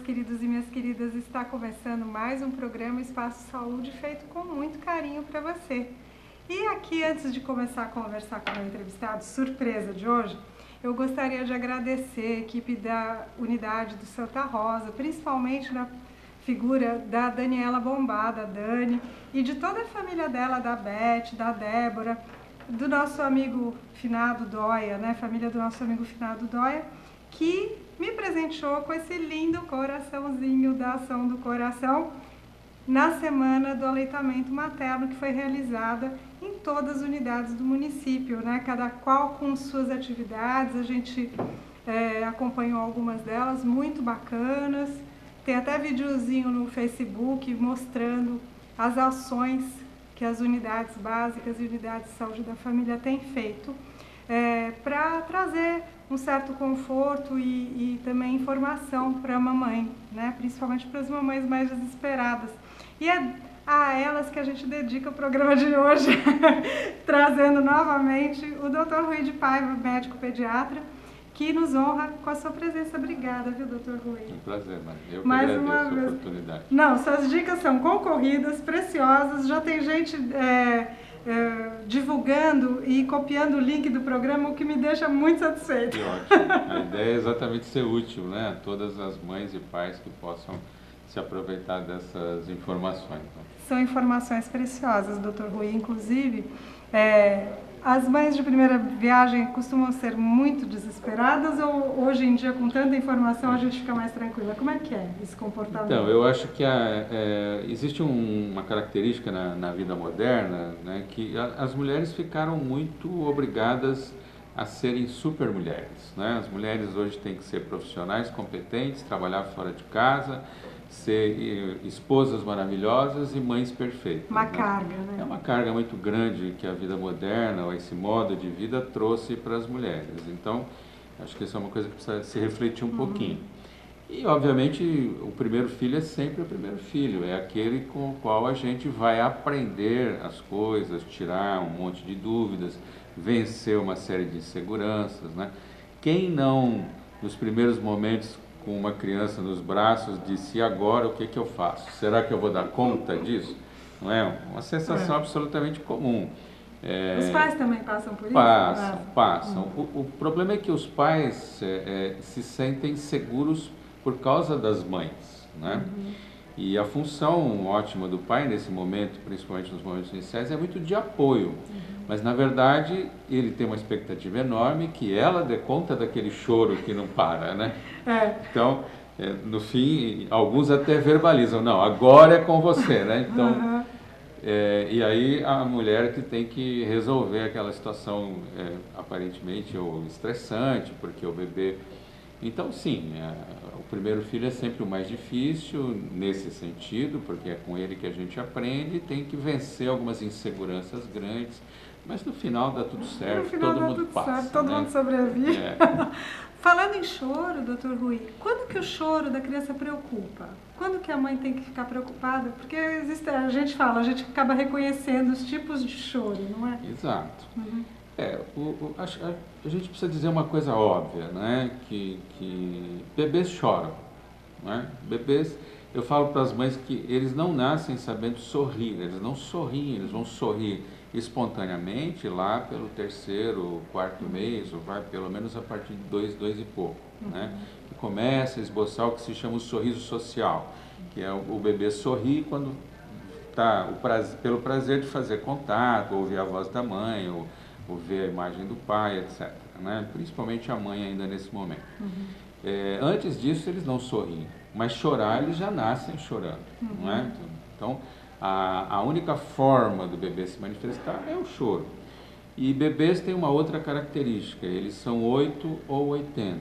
queridos e minhas queridas, está começando mais um programa Espaço Saúde feito com muito carinho para você. E aqui, antes de começar a conversar com o meu entrevistado, surpresa de hoje, eu gostaria de agradecer a equipe da unidade do Santa Rosa, principalmente na figura da Daniela Bombada, Dani, e de toda a família dela, da Beth, da Débora, do nosso amigo Finado Dóia, né? Família do nosso amigo Finado Dóia, que me presenteou com esse lindo coraçãozinho da Ação do Coração na semana do aleitamento materno, que foi realizada em todas as unidades do município, né? Cada qual com suas atividades. A gente acompanhou algumas delas, muito bacanas. Tem até videozinho no Facebook mostrando as ações que as unidades básicas e unidades de saúde da família têm feito para trazer um certo conforto e também informação para a mamãe, né? Principalmente para as mamães mais desesperadas. E é a elas que a gente dedica o programa de hoje, trazendo novamente o Dr. Rui de Paiva, médico pediatra, que nos honra com a sua presença. Obrigada, viu, Dr. Rui? É um prazer, Maria. Eu que agradeço a oportunidade. Não, suas dicas são concorridas, preciosas, já tem gente divulgando e copiando o link do programa, o que me deixa muito satisfeita. Que ótimo. A ideia é exatamente ser útil, né, a todas as mães e pais que possam se aproveitar dessas informações. São informações preciosas, Dr. Rui. Inclusive, as mães de primeira viagem costumam ser muito desesperadas ou hoje em dia, com tanta informação, a gente fica mais tranquila? Como é que é esse comportamento? Então, eu acho que existe uma característica na vida moderna, né, que as mulheres ficaram muito obrigadas a serem super mulheres, né? As mulheres hoje têm que ser profissionais competentes, trabalhar fora de casa, ser esposas maravilhosas e mães perfeitas. Uma carga, né? É uma carga muito grande que a vida moderna, ou esse modo de vida, trouxe para as mulheres. Então, acho que isso é uma coisa que precisa se refletir um pouquinho. E, obviamente, o primeiro filho é sempre o primeiro filho, é aquele com o qual a gente vai aprender as coisas, tirar um monte de dúvidas, vencer uma série de inseguranças, né? Quem não, nos primeiros momentos, com uma criança nos braços, disse: e agora o que eu faço? Será que eu vou dar conta disso? Não é? Uma sensação absolutamente comum. Os pais também passam por isso? Passam. O problema é que os pais se sentem seguros por causa das mães, né? E a função ótima do pai nesse momento, principalmente nos momentos iniciais, é muito de apoio. Mas, na verdade, ele tem uma expectativa enorme que ela dê conta daquele choro que não para, né? Então, no fim, alguns até verbalizam: não, agora é com você, né? Então, e aí a mulher que tem que resolver aquela situação aparentemente ou estressante, porque o bebê... Então, sim, o primeiro filho é sempre o mais difícil nesse sentido, porque é com ele que a gente aprende, tem que vencer algumas inseguranças grandes, mas no final dá tudo certo, todo mundo passa. Todo mundo sobrevive. Falando em choro, Dr. Rui, quando que o choro da criança preocupa? Quando que a mãe tem que ficar preocupada? Porque a gente acaba reconhecendo os tipos de choro, não é? Exato. A gente precisa dizer uma coisa óbvia, né? Que bebês choram, né? Bebês, eu falo para as mães que eles não nascem sabendo sorrir, eles não sorriem, eles vão sorrir espontaneamente lá pelo terceiro, quarto mês, ou vai pelo menos a partir de 2 e pouco, né? E começa a esboçar o que se chama o sorriso social, que é o bebê sorrir quando está pelo prazer de fazer contato, ouvir a voz da mãe, ou ver a imagem do pai, etc., né? Principalmente a mãe ainda nesse momento. Antes disso eles não sorriem, mas chorar eles já nascem chorando, não é? Então, a única forma do bebê se manifestar é o choro. E bebês têm uma outra característica, eles são 8 ou 80.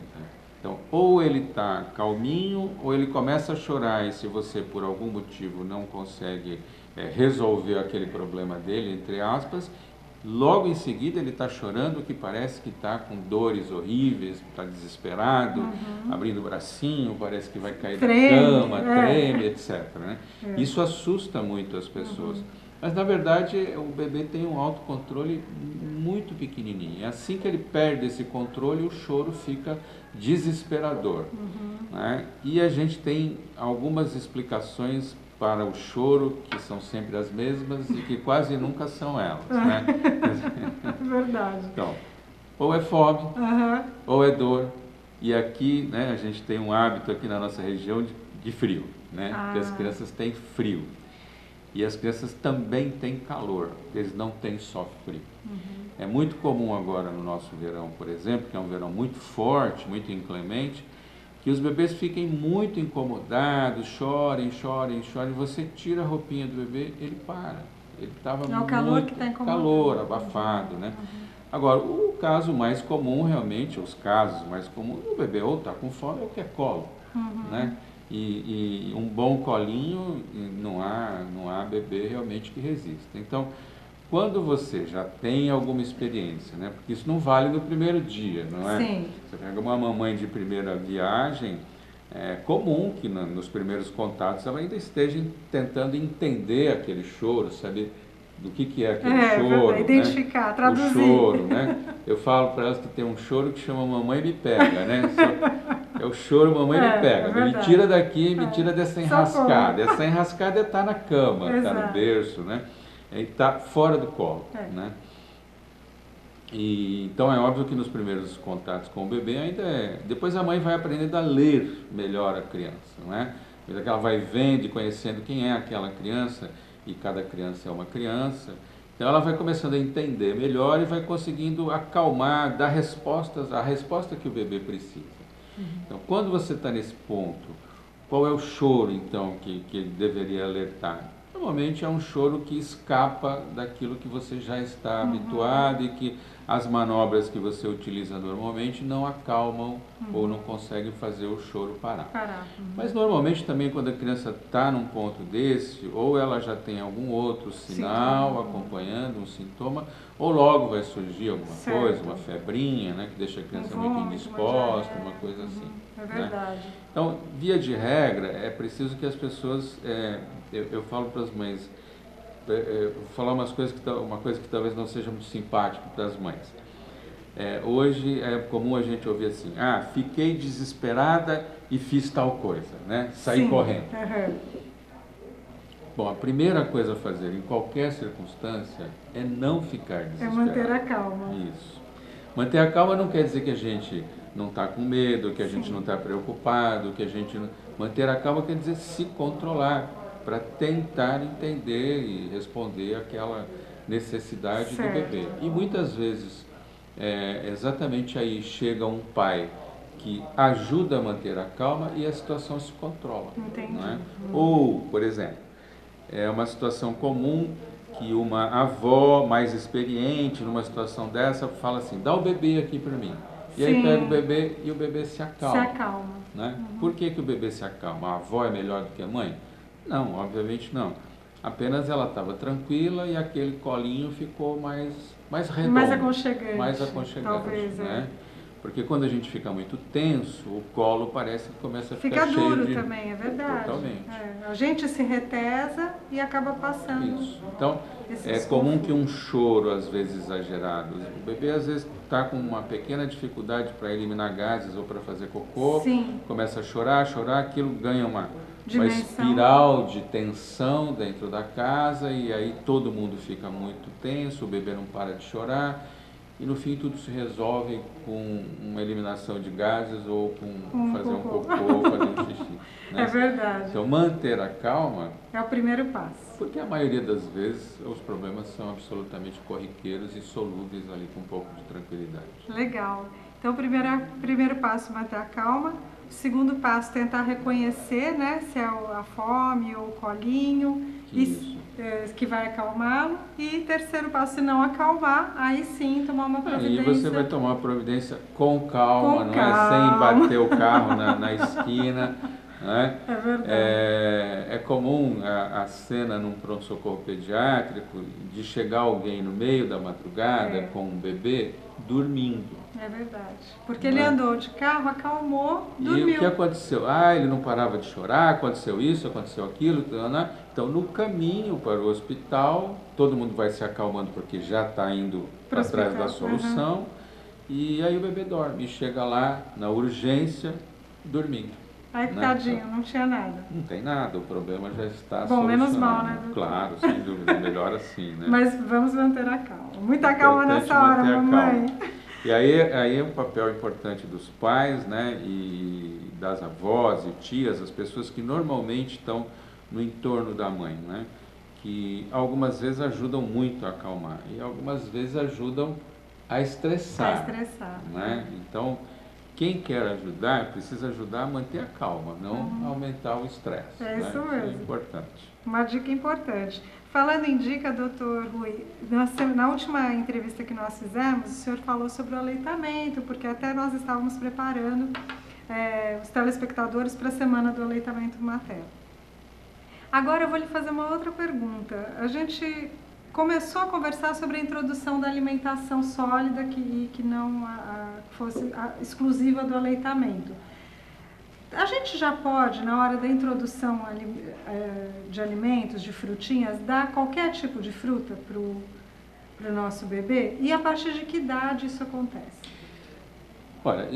Então, ou ele está calminho, ou ele começa a chorar, e se você por algum motivo não consegue resolver aquele problema dele, entre aspas, logo em seguida ele está chorando, que parece que está com dores horríveis, está desesperado, abrindo o bracinho, parece que vai cair da cama, treme, etc., né? Isso assusta muito as pessoas. Mas na verdade o bebê tem um autocontrole muito pequenininho. É assim que ele perde esse controle, o choro fica desesperador. Né? E a gente tem algumas explicações para o choro, que são sempre as mesmas e que quase nunca são elas. Né? Verdade. Então, ou é fome, ou é dor. E aqui, né, a gente tem um hábito aqui na nossa região de frio, né? Porque as crianças têm frio. E as crianças também têm calor, eles não têm só frio. É muito comum agora no nosso verão, por exemplo, que é um verão muito forte, muito inclemente, que os bebês fiquem muito incomodados, chorem, você tira a roupinha do bebê, ele para. Ele estava É o calor que está incomodando. Calor, abafado, né? Agora, o caso mais comum, realmente, os casos mais comuns, o bebê ou está com fome ou quer colo, né? E um bom colinho, não há bebê realmente que resista. Então, quando você já tem alguma experiência, né? Porque isso não vale no primeiro dia, não é? Sim. Você pega uma mamãe de primeira viagem, é comum que nos primeiros contatos ela ainda esteja tentando entender aquele choro, saber do que é aquele choro, identificar, né? traduzir. O choro, né? Eu falo para elas que tem um choro que chama Mamãe Me Pega, né? É o choro Mamãe Me Pega. Me tira daqui, me tira dessa enrascada. Essa enrascada está na cama, está no berço, né? Está fora do colo, né? E, então é óbvio que nos primeiros contatos com o bebê ainda depois a mãe vai aprendendo a ler melhor a criança, não é? Ela vai vendo e conhecendo quem é aquela criança, e cada criança é uma criança, então ela vai começando a entender melhor e vai conseguindo acalmar, dar respostas, a resposta que o bebê precisa. Então, quando você está nesse ponto, qual é o choro, então, que ele deveria alertar? Normalmente é um choro que escapa daquilo que você já está habituado e que as manobras que você utiliza normalmente não acalmam ou não conseguem fazer o choro parar. Mas normalmente também quando a criança está num ponto desse, ou ela já tem algum outro sinal acompanhando, um sintoma, ou logo vai surgir alguma coisa, uma febrinha, né, que deixa a criança muito indisposta, uma coisa assim. É verdade. Né? Então, via de regra, é preciso que as pessoas, eu falo para as mães, vou falar uma coisa que talvez não seja muito simpática para as mães. Hoje é comum a gente ouvir assim, fiquei desesperada e fiz tal coisa, né? Saí correndo. Bom, a primeira coisa a fazer em qualquer circunstância é não ficar desesperado. É manter a calma. Isso. Manter a calma não quer dizer que a gente não está com medo, que a gente não está preocupado, que a gente não... Manter a calma quer dizer se controlar, para tentar entender e responder àquela necessidade do bebê. E muitas vezes, exatamente aí chega um pai que ajuda a manter a calma e a situação se controla. Entendi. Não é? Ou, por exemplo, é uma situação comum que uma avó mais experiente numa situação dessa fala assim, dá o bebê aqui para mim. E aí pega o bebê e o bebê se acalma. Se acalma. Né? Por que o bebê se acalma? A avó é melhor do que a mãe? Não, obviamente não. Apenas ela estava tranquila e aquele colinho ficou mais redondo. Mais aconchegante. Mais aconchegante, talvez, né? Porque quando a gente fica muito tenso, o colo parece que começa a ficar cheio duro também, é verdade. Totalmente. A gente se retesa e acaba passando. Isso. Então, é comum que um choro, às vezes exagerado, o bebê às vezes está com uma pequena dificuldade para eliminar gases ou para fazer cocô, começa a chorar, aquilo ganha uma espiral de tensão dentro da casa e aí todo mundo fica muito tenso, o bebê não para de chorar e no fim tudo se resolve com uma eliminação de gases ou com fazer um cocô ou fazer um xixi. Né? É verdade. Então manter a calma é o primeiro passo. Porque a maioria das vezes os problemas são absolutamente corriqueiros e solúveis ali com um pouco de tranquilidade. Legal. Então o primeiro passo é manter a calma. O segundo passo, tentar reconhecer, né, se é a fome ou o colinho, que vai acalmá-lo. E terceiro passo, se não acalmar, aí sim tomar uma providência. Aí você vai tomar uma providência com calma, não é sem bater o carro na esquina, Né? É verdade. É comum a cena num pronto-socorro pediátrico de chegar alguém no meio da madrugada com um bebê dormindo. É verdade. Porque ele andou de carro, acalmou, dormiu. E o que aconteceu? Ele não parava de chorar, aconteceu isso, aconteceu aquilo. Né? Então, no caminho para o hospital, todo mundo vai se acalmando porque já está indo para trás da solução. E aí o bebê dorme e chega lá na urgência dormindo. Ai, tadinho, não tinha nada. Não tem nada, o problema já está Bom, menos mal, né? Claro, sem dúvida, melhor assim, né? Mas vamos manter a calma. Muita calma nessa hora, mamãe. E aí é um papel importante dos pais, né? E das avós e tias, as pessoas que normalmente estão no entorno da mãe, né? Que algumas vezes ajudam muito a acalmar e algumas vezes ajudam a estressar. Né? Então, quem quer ajudar, precisa ajudar a manter a calma, não aumentar o estresse. É isso mesmo. Isso é importante. Uma dica importante. Falando em dica, doutor Rui, na última entrevista que nós fizemos, o senhor falou sobre o aleitamento, porque até nós estávamos preparando os telespectadores para a Semana do Aleitamento Materno. Agora eu vou lhe fazer uma outra pergunta. A gente começou a conversar sobre a introdução da alimentação sólida que não fosse exclusiva do aleitamento. A gente já pode, na hora da introdução de alimentos, de frutinhas, dar qualquer tipo de fruta para o nosso bebê? E a partir de que idade isso acontece? Olha,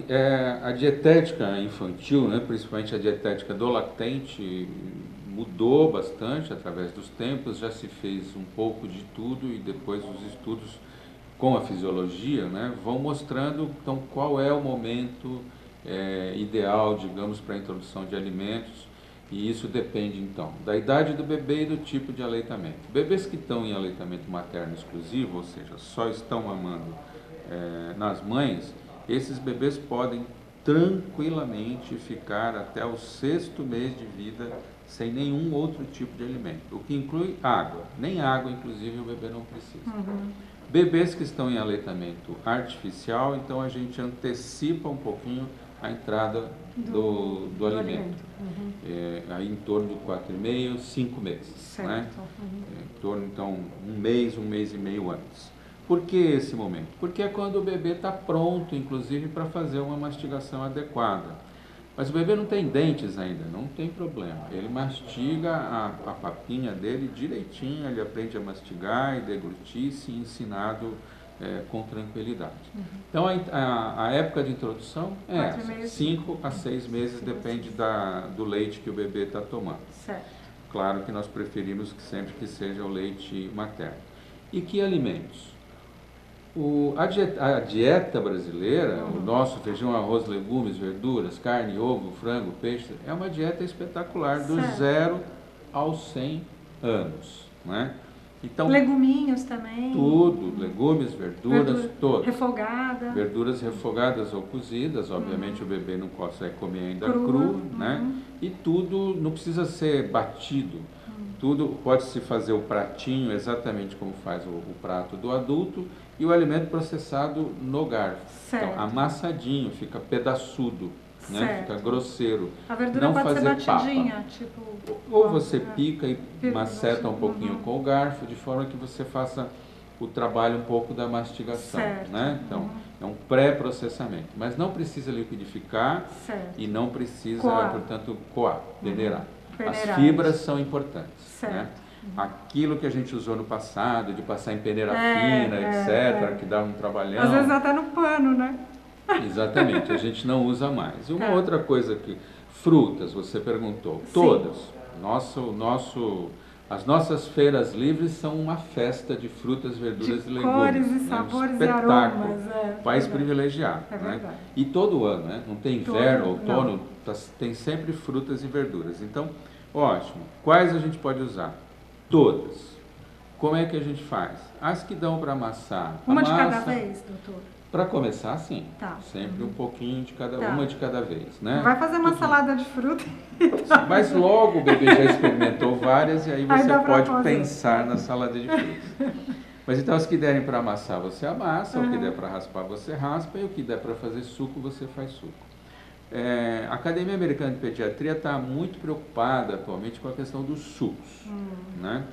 a dietética infantil, né, principalmente a dietética do lactente, mudou bastante através dos tempos, já se fez um pouco de tudo e depois os estudos com a fisiologia, né, vão mostrando então qual é o momento ideal, digamos, para a introdução de alimentos, e isso depende então da idade do bebê e do tipo de aleitamento. Bebês que estão em aleitamento materno exclusivo, ou seja, só estão mamando nas mães, esses bebês podem tranquilamente ficar até o 6º mês de vida sem nenhum outro tipo de alimento, o que inclui água. Nem água, inclusive, o bebê não precisa. Bebês que estão em aleitamento artificial, então a gente antecipa um pouquinho a entrada do alimento. Aí em torno de 4,5, 5 meses. Né? Em torno, então, um mês e meio antes. Por que esse momento? Porque é quando o bebê está pronto, inclusive, para fazer uma mastigação adequada. Mas o bebê não tem dentes ainda, não tem problema. Ele mastiga a papinha dele direitinho, ele aprende a mastigar e deglutir, se ensinado com tranquilidade. Então, a época de introdução é essa, 5 a 6 meses, depende do leite que o bebê está tomando. Certo. Claro que nós preferimos que sempre que seja o leite materno. E que alimentos? A dieta brasileira, o nosso feijão, arroz, legumes, verduras, carne, ovo, frango, peixe, é uma dieta espetacular, do 0 aos 100 anos. Né? Então, leguminhos também. Tudo, legumes, verduras, todas. Refogada. Verduras refogadas ou cozidas, obviamente o bebê não consegue comer ainda cru, né? E tudo não precisa ser batido. Tudo pode-se fazer o pratinho exatamente como faz o prato do adulto e o alimento processado no garfo. Certo. Então, amassadinho, fica pedaçudo, né? Fica grosseiro. A verdura não pode fazer ser batidinha, papa. tipo... Ou você pica e maceta um pouquinho com o garfo, de forma que você faça o trabalho um pouco da mastigação. Certo. Né? Então, é um pré-processamento. Mas não precisa liquidificar e não precisa, portanto, coar, peneirar. As fibras são importantes. Né? Aquilo que a gente usou no passado, de passar em peneira fina, etc., que dá um trabalhão. Às vezes até no pano, né? Exatamente, a gente não usa mais. E uma outra coisa que... Frutas, você perguntou. Todas. As nossas feiras livres são uma festa de frutas, verduras e legumes. Cores e sabores e aromas. País privilegiado. Né? E todo ano, né? Não tem inverno, outono, tem sempre frutas e verduras. Então, ótimo. Quais a gente pode usar? Todas. Como é que a gente faz? As que dão para amassar. Uma de cada vez, doutor? Para começar, sim. Sempre um pouquinho de cada uma de cada vez, né? Não vai fazer uma salada de fruta. Mas logo o bebê já experimentou várias e aí você pode pensar na salada de frutas. Mas então as que derem para amassar, você amassa, o que der para raspar, você raspa, e o que der para fazer suco, você faz suco. A Academia Americana de Pediatria está muito preocupada atualmente com a questão dos sucos, né?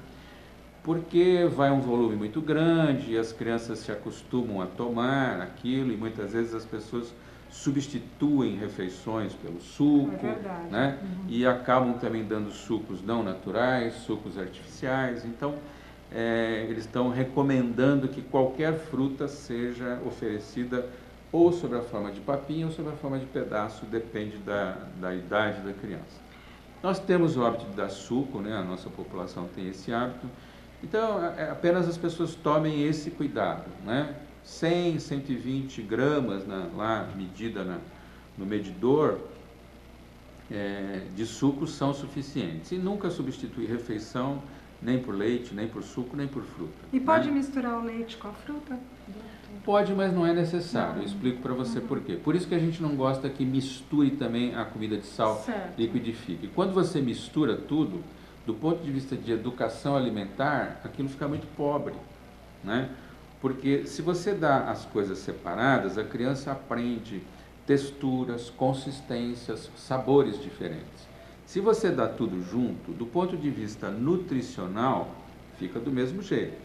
Porque vai um volume muito grande e as crianças se acostumam a tomar aquilo e muitas vezes as pessoas substituem refeições pelo suco, né? E acabam também dando sucos não naturais, sucos artificiais. Então, eles estão recomendando que qualquer fruta seja oferecida ou sob a forma de papinha ou sob a forma de pedaço, depende da idade da criança. Nós temos o hábito de dar suco, né? A nossa população tem esse hábito. Então, apenas as pessoas tomem esse cuidado, né? 100, 120 gramas lá medida no medidor de suco são suficientes. E nunca substituir refeição nem por leite, nem por suco, nem por fruta. E pode misturar o leite com a fruta? Pode, mas não é necessário. Eu explico para você por quê. Por isso que a gente não gosta que misture também a comida de sal, liquidifique. Quando você mistura tudo, do ponto de vista de educação alimentar, aquilo fica muito pobre, né? Porque se você dá as coisas separadas, a criança aprende texturas, consistências, sabores diferentes. Se você dá tudo junto, do ponto de vista nutricional, fica do mesmo jeito.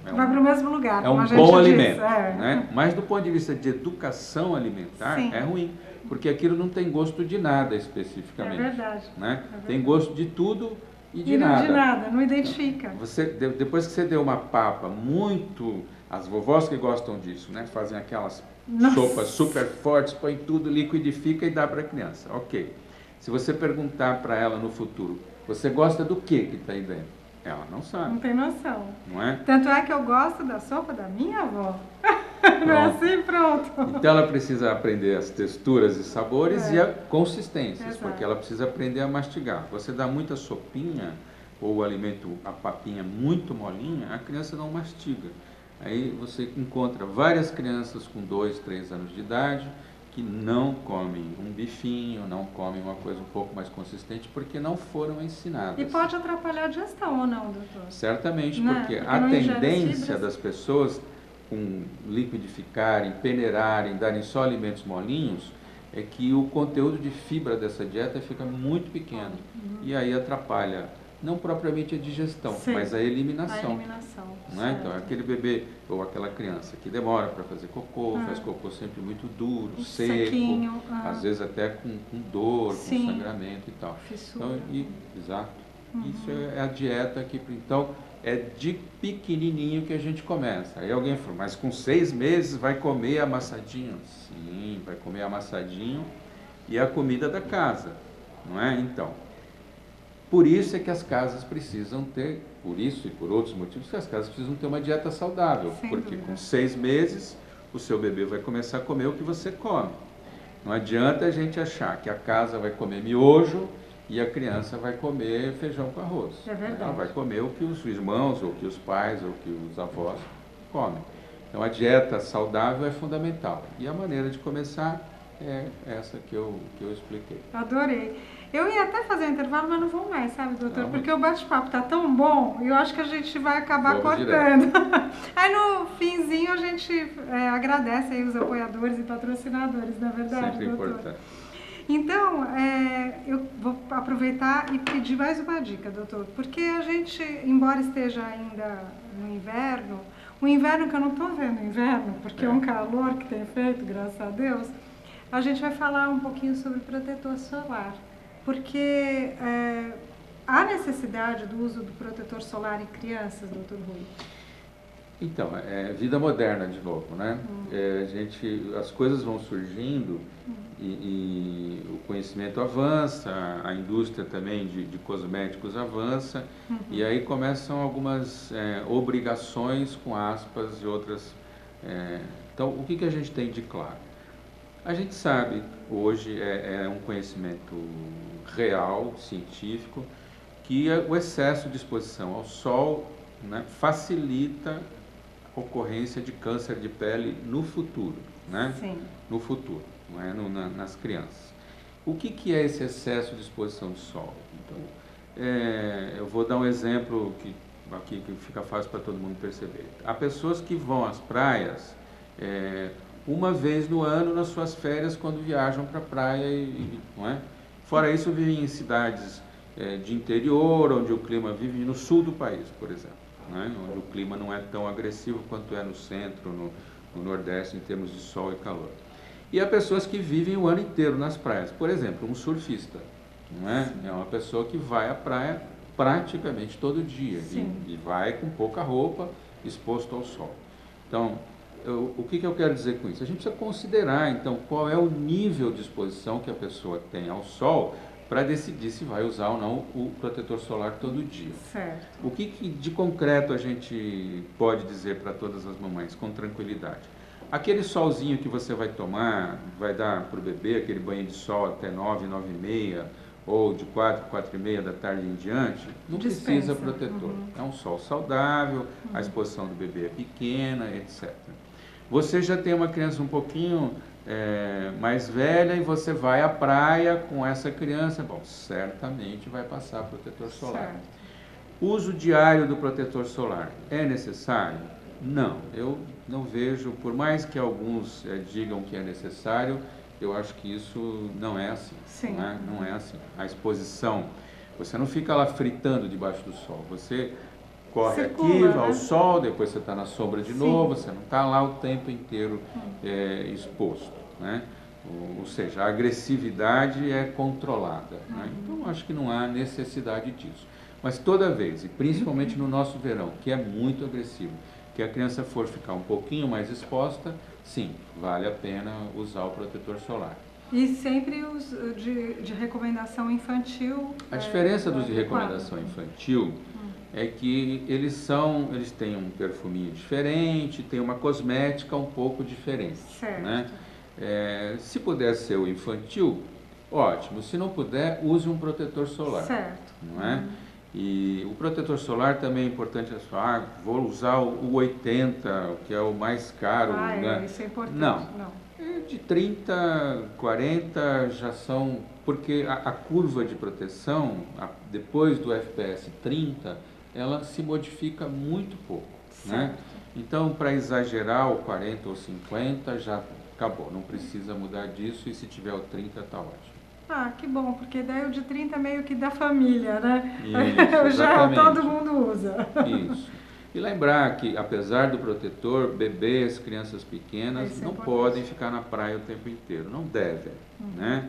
Vai para o mesmo lugar. É um bom alimento, né? Mas do ponto de vista de educação alimentar, é ruim. Porque aquilo não tem gosto de nada especificamente. É verdade. Né? É verdade. Tem gosto de tudo e de nada. De nada, não identifica. Depois que você deu uma papa muito... As vovós que gostam disso, né? Fazem aquelas sopas super fortes, põe tudo, liquidifica e dá para a criança. Ok. Se você perguntar para ela no futuro, você gosta do que está aí dentro? Ela não sabe. Não tem noção. Não é? Tanto é que eu gosto da sopa da minha avó. Não é assim, pronto. Então ela precisa aprender as texturas e sabores e as consistências, porque ela precisa aprender a mastigar. Você dá muita sopinha ou o alimento, a papinha muito molinha, a criança não mastiga. Aí você encontra várias crianças com 2, 3 anos de idade que não comem um bifinho, não comem uma coisa um pouco mais consistente, porque não foram ensinadas. E pode atrapalhar a digestão ou não, doutor? Certamente, porque a tendência das pessoas com liquidificarem, peneirarem, darem só alimentos molinhos, é que o conteúdo de fibra dessa dieta fica muito pequeno. E aí atrapalha, não propriamente a digestão, mas a eliminação. Né? Então, aquele bebê ou aquela criança que demora para fazer cocô, faz cocô sempre muito duro, seco, sequinho, às vezes até com dor, com sangramento e tal. Então, exato. Isso é a dieta que, então, é de pequenininho que a gente começa. Aí alguém falou, mas com 6 meses vai comer amassadinho? Sim, vai comer amassadinho e a comida da casa, não é? Então, por isso é que as casas precisam ter, por isso e por outros motivos, que as casas precisam ter uma dieta saudável, porque com 6 meses o seu bebê vai começar a comer o que você come. Não adianta a gente achar que a casa vai comer miojo e a criança vai comer feijão com arroz. É verdade. Ela vai comer o que os irmãos, ou que os pais, ou que os avós comem. Então a dieta saudável é fundamental. E a maneira de começar é essa que eu expliquei. Adorei. Eu ia até fazer um intervalo, mas não vou mais, sabe, doutor? Não. Porque o bate-papo está tão bom, e eu acho que a gente vai acabar cortando. Aí no finzinho a gente agradece aí os apoiadores e patrocinadores, na verdade, sempre doutor. Importante. Então, eu vou aproveitar e pedir mais uma dica, doutor, porque a gente, embora esteja ainda no inverno, o inverno que eu não estou vendo inverno, porque é um calor que tem feito, graças a Deus, a gente vai falar um pouquinho sobre protetor solar, porque há necessidade do uso do protetor solar em crianças, doutor Rui? Então, vida moderna de novo, né? As coisas vão surgindo e o conhecimento avança, a indústria também de cosméticos avança, e aí começam algumas obrigações, com aspas, e outras. Então, o que a gente tem de claro? A gente sabe, hoje é um conhecimento real, científico, que o excesso de exposição ao sol, né, facilita a ocorrência de câncer de pele no futuro, né? Sim. No futuro, não é? Nas crianças. O que é esse excesso de exposição de sol? Então, eu vou dar um exemplo aqui que fica fácil para todo mundo perceber. Há pessoas que vão às praias uma vez no ano nas suas férias quando viajam para a praia, não é? Fora isso, vivem em cidades de interior, onde o clima vive no sul do país, por exemplo, né? Onde o clima não é tão agressivo quanto é no centro, no Nordeste, em termos de sol e calor. E há pessoas que vivem o ano inteiro nas praias. Por exemplo, um surfista, não é? É uma pessoa que vai à praia praticamente todo dia e vai com pouca roupa, exposto ao sol. Então, o que eu quero dizer com isso? A gente precisa considerar, então, qual é o nível de exposição que a pessoa tem ao sol para decidir se vai usar ou não o protetor solar todo dia. Certo. O que de concreto a gente pode dizer para todas as mamães com tranquilidade? Aquele solzinho que você vai tomar, vai dar para o bebê, aquele banho de sol até 9, 9 e meia, ou de 4, 4 e meia da tarde em diante, não precisa protetor. É um sol saudável, a exposição do bebê é pequena, etc. Você já tem uma criança um pouquinho mais velha e você vai à praia com essa criança, bom, certamente vai passar protetor solar. Certo. Uso diário do protetor solar é necessário? Não, eu não vejo, por mais que alguns digam que é necessário, eu acho que isso não é assim. Sim. Não é assim. A exposição, você não fica lá fritando debaixo do sol, você corre aqui, vai ao sol, depois você está na sombra de novo, você não está lá o tempo inteiro exposto, né? Ou seja, a agressividade é controlada, né? Então acho que não há necessidade disso. Mas toda vez, e principalmente no nosso verão, que é muito agressivo, que a criança for ficar um pouquinho mais exposta, sim, vale a pena usar o protetor solar. E sempre os de recomendação infantil. A diferença dos de recomendação infantil é que eles têm um perfuminho diferente, tem uma cosmética um pouco diferente. Certo. Né? Se puder ser o infantil, ótimo. Se não puder, use um protetor solar. Certo. Não é? E o protetor solar também é importante. Vou usar o 80, que é o mais caro. Né? Isso é importante. Não. De 30, 40 já são... Porque a curva de proteção, depois do FPS 30, ela se modifica muito pouco. Né? Então, para exagerar, o 40 ou 50 já acabou. Não precisa mudar disso e se tiver o 30 está ótimo. Que bom, porque daí o de 30 é meio que da família, né? Isso, já todo mundo usa. Isso. E lembrar que, apesar do protetor, bebês, crianças pequenas não podem ficar na praia o tempo inteiro. Não devem, né?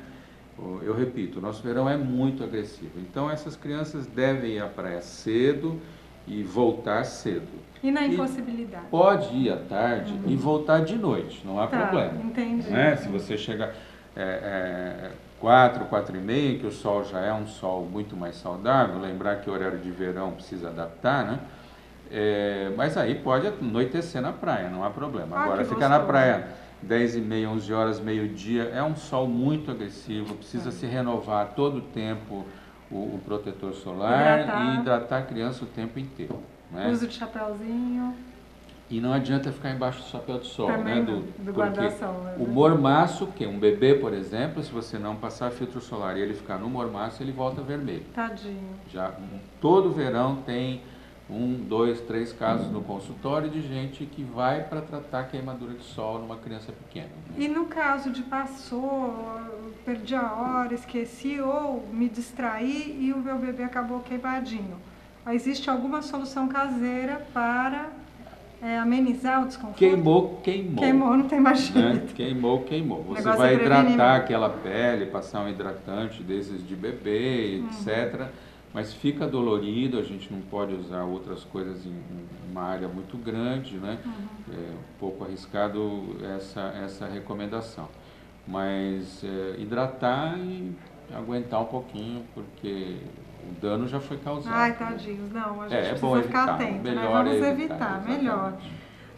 Eu repito, o nosso verão é muito agressivo. Então, essas crianças devem ir à praia cedo e voltar cedo. E na impossibilidade? Pode ir à tarde e voltar de noite, não há problema. Entendi. Né? Se você chegar 4, 4 e meia, que o sol já é um sol muito mais saudável, lembrar que o horário de verão precisa adaptar, né? Mas aí pode anoitecer na praia, não há problema. Agora, ficar na praia 10 e meia, 11 horas, meio-dia, é um sol muito agressivo, precisa se renovar todo o tempo o protetor solar e hidratar a criança o tempo inteiro. Né? Uso de chapéuzinho. E não adianta ficar embaixo do chapéu de sol, também né? Do guarda-sol. O mormaço, que um bebê, por exemplo, se você não passar filtro solar e ele ficar no mormaço, ele volta vermelho. Tadinho. Já todo verão tem 1, 2, 3 casos no consultório de gente que vai para tratar queimadura de sol numa criança pequena. Né? E no caso de perdi a hora, esqueci ou me distraí e o meu bebê acabou queimadinho. Existe alguma solução caseira para amenizar o desconforto? Queimou, não tem mais jeito. Né? Queimou. Você vai hidratar aquela pele, passar um hidratante desses de bebê, etc. Mas fica dolorido, a gente não pode usar outras coisas em uma área muito grande, né? É um pouco arriscado essa recomendação. Mas hidratar e aguentar um pouquinho, porque o dano já foi causado. Tadinhos, não, a gente precisa bom ficar evitar. atento, Melhor né? Vamos evitar, melhor.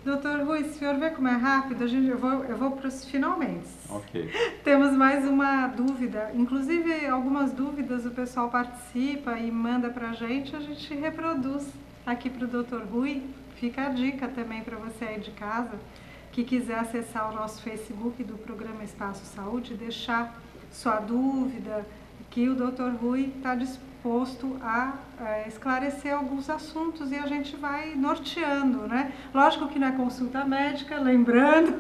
Doutor Rui, se o senhor vê como é rápido, eu vou para os finalmente. Ok. Temos mais uma dúvida, inclusive algumas dúvidas o pessoal participa e manda para a gente reproduz aqui para o Dr. Rui. Fica a dica também para você aí de casa, que quiser acessar o nosso Facebook do programa Espaço Saúde, deixar sua dúvida, que o Dr. Rui está disposto a esclarecer alguns assuntos e a gente vai norteando, né? Lógico que não é consulta médica, lembrando,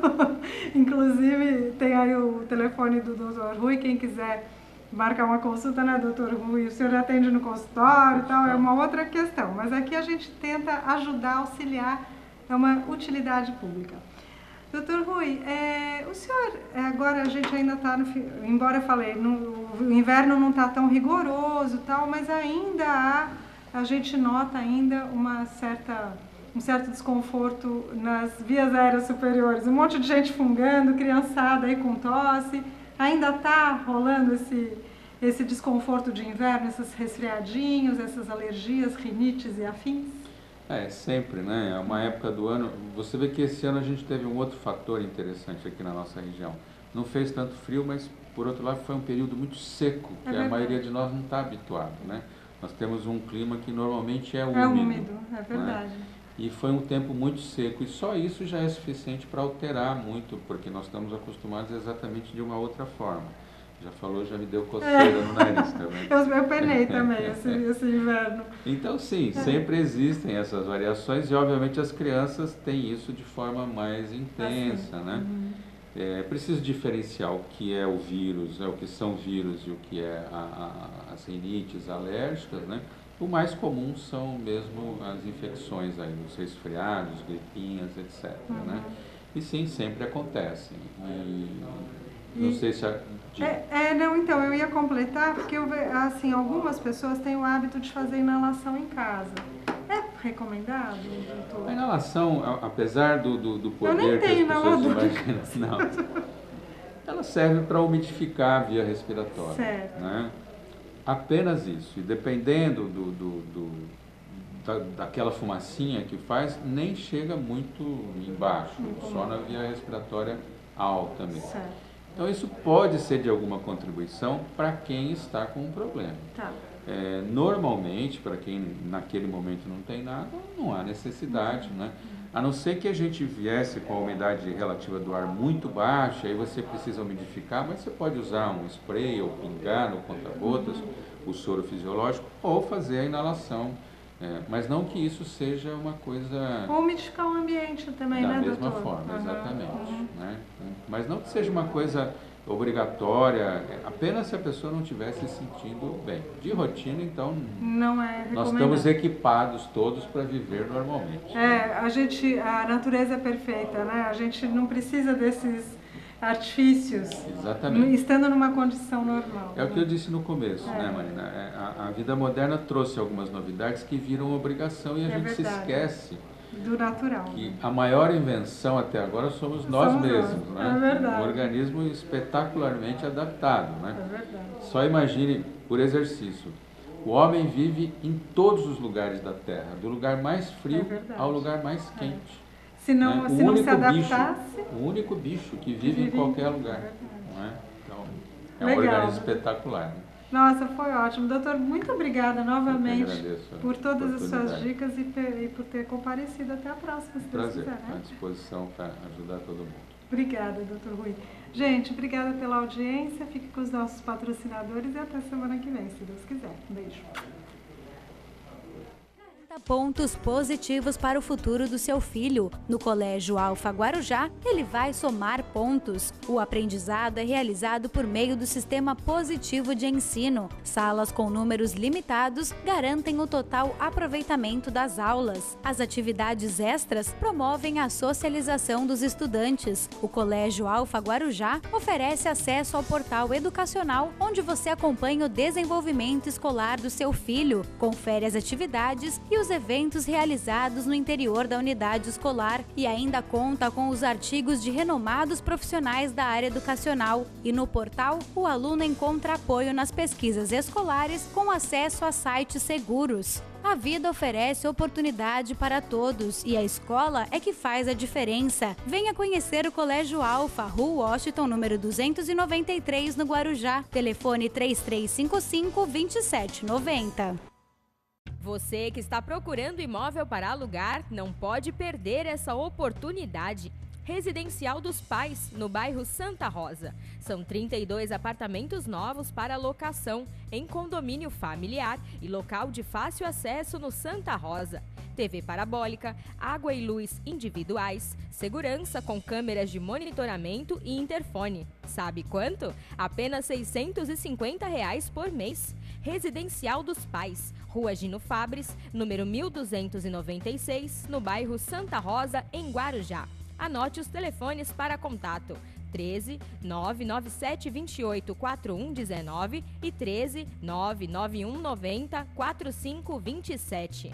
inclusive tem aí o telefone do Dr. Rui, quem quiser marcar uma consulta, né, Dr. Rui? O senhor atende no consultório e tal, é uma outra questão, mas aqui a gente tenta ajudar, auxiliar, é uma utilidade pública. Doutor Rui, o senhor, agora a gente ainda está, embora eu falei, o inverno não está tão rigoroso e tal, mas ainda a gente nota ainda um certo desconforto nas vias aéreas superiores. Um monte de gente fungando, criançada aí com tosse, ainda está rolando esse desconforto de inverno, esses resfriadinhos, essas alergias, rinites e afins? Sempre, né? É uma época do ano. Você vê que esse ano a gente teve um outro fator interessante aqui na nossa região. Não fez tanto frio, mas por outro lado foi um período muito seco, que a maioria de nós não está habituado, né? Nós temos um clima que normalmente é úmido. É úmido, é verdade. Né? E foi um tempo muito seco, e só isso já é suficiente para alterar muito, porque nós estamos acostumados exatamente de uma outra forma. Já falou, já me deu coceira no nariz também. Eu penei também esse inverno. Então, sim, sempre existem essas variações e, obviamente, as crianças têm isso de forma mais intensa, né? Uhum. É preciso diferenciar o que é o vírus, o que são vírus e o que é as rinites alérgicas, né? O mais comum são mesmo as infecções aí, os resfriados, gripinhas, etc, né? E sim, sempre acontecem. Não sei se não, então, eu ia completar, porque assim, algumas pessoas têm o hábito de fazer inalação em casa. É recomendado, doutor? A inalação, apesar do poder eu nem que tenho as pessoas imaginam, não, ela serve para umidificar a via respiratória. Certo. Né? Apenas isso. E dependendo daquela fumacinha que faz, nem chega muito embaixo, só na via respiratória alta mesmo. Certo. Então isso pode ser de alguma contribuição para quem está com um problema. Tá. Normalmente, para quem naquele momento não tem nada, não há necessidade, né? A não ser que a gente viesse com a umidade relativa do ar muito baixa, aí você precisa umidificar, mas você pode usar um spray ou pingar no conta-gotas, o soro fisiológico, ou fazer a inalação. Mas não que isso seja uma coisa... Ou umidificar o ambiente também, né, doutor? Da mesma forma, exatamente. Né? Mas não que seja uma coisa obrigatória, apenas se a pessoa não estiver se sentindo bem. De rotina, então, não é recomendado. Nós estamos equipados todos para viver normalmente. A natureza é perfeita, né? A gente não precisa desses artifícios. Exatamente. Estando numa condição normal. É o que eu disse no começo, né, Marina? A vida moderna trouxe algumas novidades que viram obrigação e a gente se esquece do natural. Que a maior invenção até agora somos nós mesmos, né? É verdade. Um organismo espetacularmente adaptado, né? É verdade. Só imagine, por exercício, o homem vive em todos os lugares da Terra, do lugar mais frio ao lugar mais quente. Se não se adaptasse... O único bicho que vive em qualquer lugar. Não é? Então, é um organismo espetacular. Né? Nossa, foi ótimo. Doutor, muito obrigada novamente por todas as suas dicas e por ter comparecido. Até a próxima, se Deus quiser. À disposição para ajudar todo mundo. Obrigada, doutor Rui. Gente, obrigada pela audiência. Fique com os nossos patrocinadores e até semana que vem, se Deus quiser. Um beijo. Pontos positivos para o futuro do seu filho. No Colégio Alfa Guarujá, ele vai somar pontos. O aprendizado é realizado por meio do sistema positivo de ensino. Salas com números limitados garantem o total aproveitamento das aulas. As atividades extras promovem a socialização dos estudantes. O Colégio Alfa Guarujá oferece acesso ao portal educacional, onde você acompanha o desenvolvimento escolar do seu filho, confere as atividades e os eventos realizados no interior da unidade escolar e ainda conta com os artigos de renomados profissionais da área educacional. E no portal, o aluno encontra apoio nas pesquisas escolares com acesso a sites seguros. A vida oferece oportunidade para todos e a escola é que faz a diferença. Venha conhecer o Colégio Alfa, Rua Washington, número 293, no Guarujá. Telefone 3355-2790. Você que está procurando imóvel para alugar, não pode perder essa oportunidade. Residencial dos Pais, no bairro Santa Rosa. São 32 apartamentos novos para locação, em condomínio familiar e local de fácil acesso no Santa Rosa. TV parabólica, água e luz individuais, segurança com câmeras de monitoramento e interfone. Sabe quanto? Apenas R$ 650 por mês. Residencial dos Pais, Rua Gino Fabres, número 1296, no bairro Santa Rosa, em Guarujá. Anote os telefones para contato: 13 997 28 4119 e 13 991 90 4527.